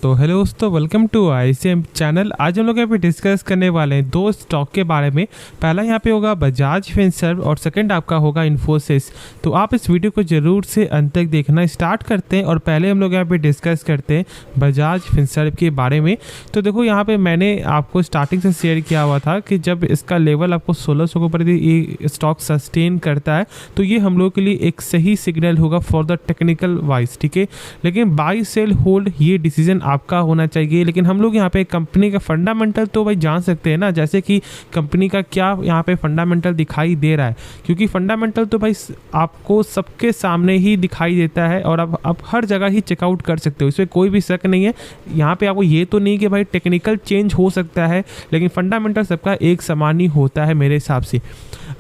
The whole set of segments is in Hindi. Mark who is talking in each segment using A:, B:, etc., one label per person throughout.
A: तो हेलो दोस्तों, वेलकम टू ICM चैनल। आज हम लोग यहाँ पे डिस्कस करने वाले हैं दो स्टॉक के बारे में। पहला यहाँ पे होगा बजाज फिनसर्व और सेकंड आपका होगा इन्फोसिस। तो आप इस वीडियो को जरूर से अंत तक देखना। स्टार्ट करते हैं और पहले हम लोग यहाँ पे डिस्कस करते हैं बजाज फिनसर्व के बारे में। तो देखो यहाँ पे मैंने आपको स्टार्टिंग से शेयर किया हुआ था कि जब इसका लेवल आपको 1600 के ऊपर ये स्टॉक सस्टेन करता है तो ये हम लोग के लिए एक सही सिग्नल होगा फॉर द टेक्निकल वाइज, ठीक है। लेकिन बाई सेल होल्ड ये डिसीजन आपका होना चाहिए। लेकिन हम लोग यहाँ पे कंपनी का फंडामेंटल तो भाई जान सकते हैं ना, जैसे कि कंपनी का क्या यहाँ पे फंडामेंटल दिखाई दे रहा है, क्योंकि फंडामेंटल तो भाई आपको सबके सामने ही दिखाई देता है और आप हर जगह ही चेकआउट कर सकते हो, इसमें कोई भी शक नहीं है। यहाँ पे आपको ये तो नहीं कि भाई टेक्निकल चेंज हो सकता है, लेकिन फंडामेंटल सबका एक समान ही होता है मेरे हिसाब से।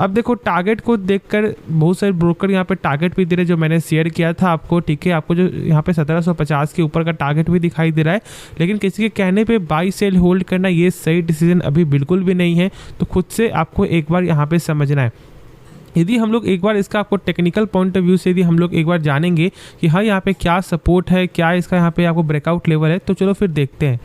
A: अब देखो टारगेट को देखकर बहुत सारे ब्रोकर यहाँ पे टारगेट भी दे रहे, जो मैंने शेयर किया था आपको, ठीक है। आपको जो यहाँ पे 1750 के ऊपर का टारगेट भी दिखाई दे रहा है, लेकिन किसी के कहने पे बाई सेल होल्ड करना ये सही डिसीजन अभी बिल्कुल भी नहीं है। तो खुद से आपको एक बार यहाँ पे समझना है। यदि हम लोग एक बार इसका आपको टेक्निकल पॉइंट ऑफ व्यू से यदि हम लोग एक बार जानेंगे कि हाँ यहाँ पे क्या सपोर्ट है, क्या इसका यहाँ पे आपको ब्रेकआउट लेवल है, तो चलो फिर देखते हैं।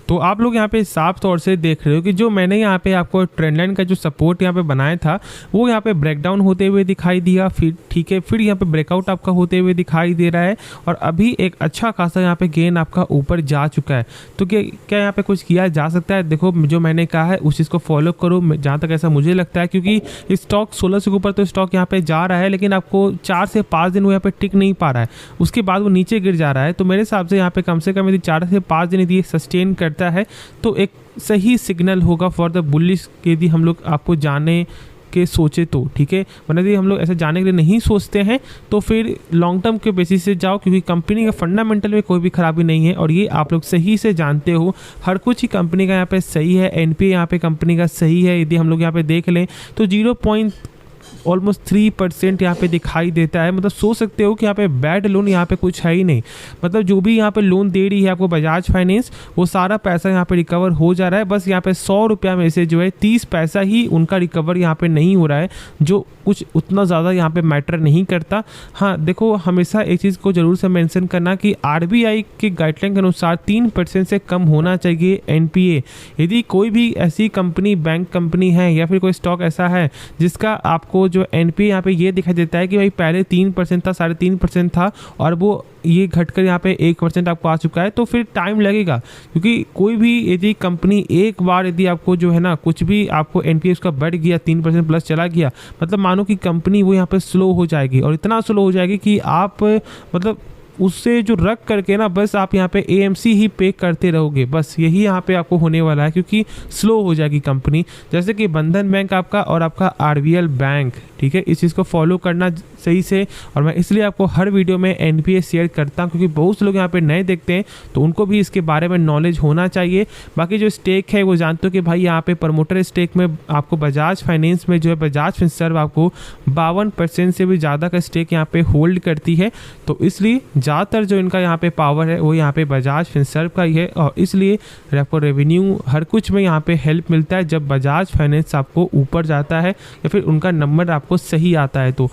A: तो आप लोग यहाँ पे साफ तौर से देख रहे हो कि जो मैंने यहाँ पे आपको ट्रेंड लाइन का जो सपोर्ट यहाँ पे बनाया था वो यहाँ पे ब्रेकडाउन होते हुए दिखाई दिया, फिर ठीक है, फिर यहाँ पे ब्रेकआउट आपका होते हुए दिखाई दे रहा है और अभी एक अच्छा खासा यहाँ पे गेन आपका ऊपर जा चुका है। तो क्या यहाँ पे कुछ किया जा सकता है? देखो जो मैंने कहा है उस चीज़ को फॉलो करो, जहाँ तक ऐसा मुझे लगता है, क्योंकि स्टॉक 1600 के ऊपर तो स्टॉक यहाँ पे जा रहा है, लेकिन आपको 4 से 5 दिन वो यहाँ पे टिक नहीं पा रहा है, उसके बाद वो नीचे गिर जा रहा है। तो मेरे हिसाब से यहाँ पे कम से कम यदि 4 से 5 दिन यदि सस्टेन करता है तो एक सही सिग्नल होगा फॉर द बुलिश, यदि हम लोग आपको जाने के सोचे तो, ठीक है। वरना यदि हम लोग ऐसे जाने के लिए नहीं सोचते हैं तो फिर लॉन्ग टर्म के बेसिस से जाओ, क्योंकि कंपनी का फंडामेंटल में कोई भी खराबी नहीं है और ये आप लोग सही से जानते हो। हर कुछ ही कंपनी का यहाँ पे सही है, एनपीए यहाँ पे कंपनी का सही है। यदि हम लोग यहाँ पे देख लें तो 0.3% यहाँ पे दिखाई देता है। मतलब सोच सकते हो कि यहाँ पे बैड लोन यहाँ पे कुछ है ही नहीं। मतलब जो भी यहाँ पे लोन दे रही है आपको बजाज फाइनेंस, वो सारा पैसा यहाँ पे रिकवर हो जा रहा है। बस यहाँ पे 100 रुपया में से जो है 30 पैसा ही उनका रिकवर यहाँ पे नहीं हो रहा है, जो कुछ उतना ज़्यादा यहाँ पे मैटर नहीं करता। हाँ देखो, हमेशा एक चीज़ को ज़रूर से मेंशन करना कि RBI के गाइडलाइन के अनुसार 3% से कम होना चाहिए NPA। यदि कोई भी ऐसी कंपनी, बैंक कंपनी है या फिर कोई स्टॉक ऐसा है जिसका आपको जो NPA यहाँ पे ये दिखाई देता है कि भाई पहले 3% था, 3.5% था और वो ये घटकर यहाँ पे 1% आपको आ चुका है, तो फिर टाइम लगेगा। क्योंकि कोई भी यदि कंपनी एक बार यदि आपको जो है ना कुछ भी आपको NPA उसका बढ़ गया, 3% प्लस चला गया, मतलब मानो कि कंपनी वो यहाँ पे स्लो हो जाएगी और इतना स्लो हो जाएगी कि आप मतलब उससे जो रख करके ना बस आप यहाँ पे AMC ही पे करते रहोगे। बस यही यहाँ पे आपको होने वाला है, क्योंकि स्लो हो जाएगी कंपनी, जैसे कि बंधन बैंक आपका और आपका RBL बैंक, ठीक है। इस चीज़ को फॉलो करना सही से, और मैं इसलिए आपको हर वीडियो में NPA शेयर करता हूँ, क्योंकि बहुत से लोग यहाँ पे नए देखते हैं तो उनको भी इसके बारे में नॉलेज होना चाहिए। बाकी जो स्टेक है वो जानते हो कि भाई यहाँ पे प्रमोटर स्टेक में आपको बजाज फाइनेंस में जो है बजाज फिनसर्व आपको 52% से भी ज़्यादा का स्टेक यहाँ पे होल्ड करती है। तो इसलिए ज़्यादातर जो इनका यहाँ पे पावर है वो यहाँ पे बजाज फिनसर्व का ही है, और इसलिए आपको रेवेन्यू हर कुछ में यहाँ पे हेल्प मिलता है जब बजाज फाइनेंस आपको ऊपर जाता है या फिर उनका नंबर आपको सही आता है। तो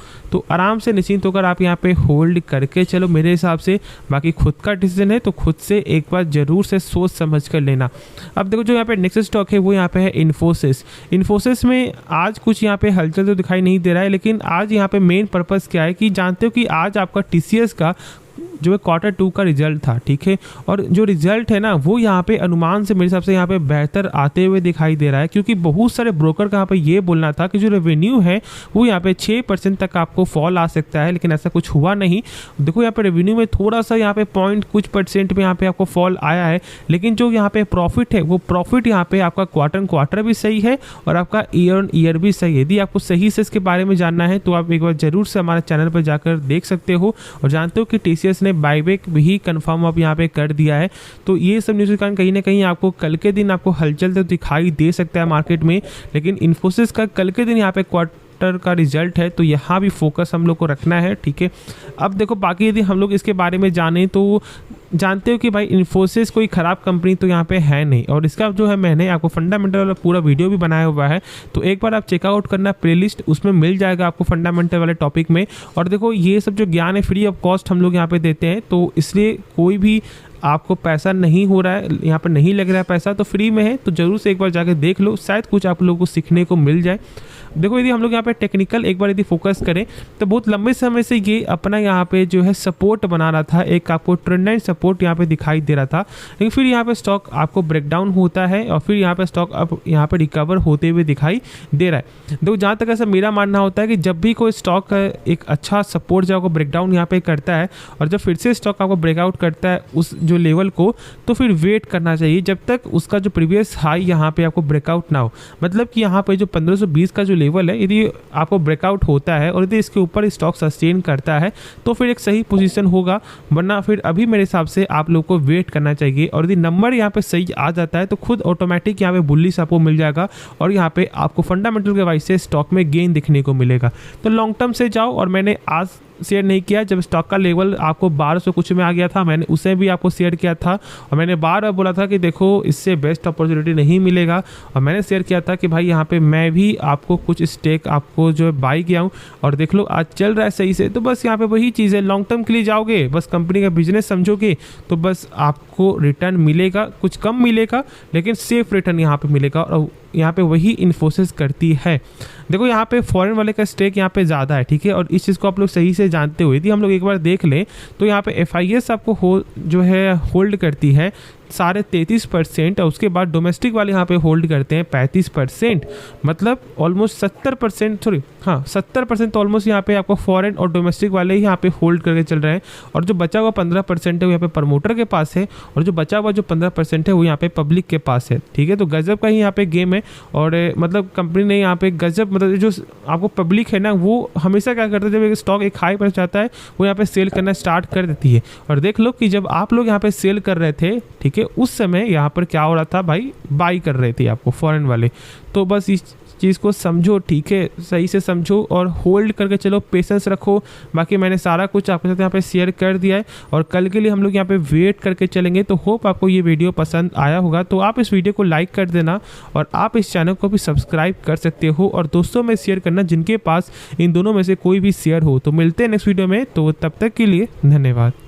A: आराम से निश्चिंत होकर आप यहाँ पे होल्ड करके चलो मेरे हिसाब से। बाकी खुद का डिसीजन है तो खुद से एक बार जरूर से सोच समझ कर लेना। अब देखो जो यहाँ पे नेक्स्ट स्टॉक है वो यहाँ पे है इन्फोसिस में आज कुछ यहाँ पे हलचल तो दिखाई नहीं दे रहा है, लेकिन आज यहाँ पे मेन पर्पस क्या है कि जानते हो कि आज आपका TCS का जो है Q2 का रिजल्ट था, ठीक है। और जो रिजल्ट है ना वो यहाँ पे अनुमान से मेरे हिसाब से यहाँ पे बेहतर आते हुए दिखाई दे रहा है, क्योंकि बहुत सारे ब्रोकर का यहाँ पे ये बोलना था कि जो रेवेन्यू है वो यहाँ पे 6% तक आपको फॉल आ सकता है, लेकिन ऐसा कुछ हुआ नहीं। देखो यहाँ पे रेवेन्यू में थोड़ा सा यहाँ पे कुछ % में यहाँ पे आपको फॉल आया है, लेकिन जो यहाँ पे प्रॉफिट है वो प्रॉफिट यहाँ पे आपका क्वार्टर भी सही है और आपका ईयर भी सही है। यदि आपको सही से इसके बारे में जानना है तो आप एक बार जरूर से हमारे चैनल पर जाकर देख सकते हो। और जानते हो कि TCS ने बाईबैक भी कंफर्म अब यहाँ पे कर दिया है। तो ये सब न्यूज़ के कारण कहीं ना कहीं आपको कल के दिन आपको हलचल तो दिखाई दे सकता है मार्केट में, लेकिन इन्फोसिस का कल के दिन यहाँ पे क्वार्टर का रिजल्ट है तो यहाँ भी फोकस हम लोग को रखना है, ठीक है। अब देखो बाकी यदि हम लोग इसके बारे में जाने तो जानते हो कि भाई इन्फोसिस कोई ख़राब कंपनी तो यहाँ पे है नहीं, और इसका जो है मैंने आपको फंडामेंटल वाला पूरा वीडियो भी बनाया हुआ है, तो एक बार आप चेकआउट करना प्लेलिस्ट, उसमें मिल जाएगा आपको फंडामेंटल वाले टॉपिक में। और देखो ये सब जो ज्ञान है फ्री ऑफ कॉस्ट हम लोग यहाँ पे देते हैं, तो इसलिए कोई भी आपको पैसा नहीं हो रहा है, यहाँ पर नहीं लग रहा है पैसा, तो फ्री में है, तो ज़रूर से एक बार जाकर देख लो, शायद कुछ आप लोगों को सीखने को मिल जाए। देखो यदि हम लोग यहाँ पे टेक्निकल एक बार यदि फोकस करें तो बहुत लंबे समय से ये अपना यहाँ पे जो है सपोर्ट बना रहा था, एक आपको ट्रेंड लाइन सपोर्ट यहाँ पे दिखाई दे रहा था, लेकिन फिर यहाँ पे स्टॉक आपको ब्रेकडाउन होता है और फिर यहाँ पे स्टॉक अब यहाँ पे रिकवर होते हुए दिखाई दे रहा है। देखो जहाँ तक ऐसा मेरा मानना होता है कि जब भी कोई स्टॉक एक अच्छा सपोर्ट जो आपको ब्रेकडाउन यहाँ पे करता है और जब फिर से स्टॉक आपको ब्रेकआउट करता है उस जो लेवल को, तो फिर वेट करना चाहिए जब तक उसका जो प्रीवियस हाई यहाँ पे आपको ब्रेकआउट ना हो। मतलब कि यहाँ पे जो 1520 का जो लेवल है यदि आपको ब्रेकआउट होता है और यदि इसके ऊपर स्टॉक सस्टेन करता है तो फिर एक सही पोजीशन होगा, वरना फिर अभी मेरे हिसाब से आप लोग को वेट करना चाहिए। और यदि नंबर यहाँ पे सही आ जाता है तो खुद ऑटोमेटिक यहाँ पे बुलिश आपको मिल जाएगा और यहाँ पे आपको फंडामेंटल के वाइज से स्टॉक में गेन दिखने को मिलेगा। तो लॉन्ग टर्म से जाओ, और मैंने आज शेयर नहीं किया जब स्टॉक का लेवल आपको 1200 कुछ में आ गया था, मैंने उसे भी आपको शेयर किया था और मैंने बार बोला था कि देखो इससे बेस्ट अपॉर्चुनिटी नहीं मिलेगा, और मैंने शेयर किया था कि भाई यहाँ पे मैं भी आपको कुछ स्टेक आपको जो है बाई किया हूँ और देख लो आज चल रहा है सही से। तो बस यहाँ पे वही चीज़ है, लॉन्ग टर्म के लिए जाओगे, बस कंपनी का बिजनेस समझोगे तो बस आपको रिटर्न मिलेगा, कुछ कम मिलेगा लेकिन सेफ रिटर्न यहाँ पे मिलेगा, और यहाँ पे वही इन्फोसिस करती है। देखो यहाँ पे फॉरेन वाले का स्टेक यहाँ पे ज़्यादा है, ठीक है, और इस चीज़ को आप लोग सही से जानते हुए यदि हम लोग एक बार देख लें तो यहाँ पे FIS आपको जो है होल्ड करती है 33.5%, और उसके बाद डोमेस्टिक वाले यहाँ पे होल्ड करते हैं 35%, मतलब ऑलमोस्ट 70% तो ऑलमोस्ट यहाँ पे आपको फॉरेन और डोमेस्टिक वाले ही यहाँ पे होल्ड करके चल रहे हैं, और जो बचा हुआ 15% है वो यहाँ पे प्रमोटर के पास है, और जो बचा हुआ जो 15% है वो यहाँ पे पब्लिक के पास है। ठीक है, तो गजब का ही यहाँ पे गेम है, और मतलब कंपनी ने यहाँ पे गजब, मतलब जो आपको पब्लिक है ना वो हमेशा क्या करते हैं, जब एक स्टॉक एक हाई पर जाता है वो यहाँ पे सेल करना स्टार्ट कर देती है। और देख लो कि जब आप लोग यहाँ पे सेल कर रहे थे, ठीक है, उस समय यहाँ पर क्या हो रहा था भाई, बाई कर रहे थे आपको फॉरेन वाले। तो बस इस चीज़ को समझो, ठीक है, सही से समझो और होल्ड करके चलो, पेशेंस रखो। बाकी मैंने सारा कुछ आपके साथ यहाँ पे शेयर कर दिया है, और कल के लिए हम लोग यहाँ पे वेट करके चलेंगे। तो होप आपको ये वीडियो पसंद आया होगा, तो आप इस वीडियो को लाइक कर देना और आप इस चैनल को भी सब्सक्राइब कर सकते हो और दोस्तों में शेयर करना जिनके पास इन दोनों में से कोई भी शेयर हो। तो मिलते हैं नेक्स्ट वीडियो में, तो तब तक के लिए धन्यवाद।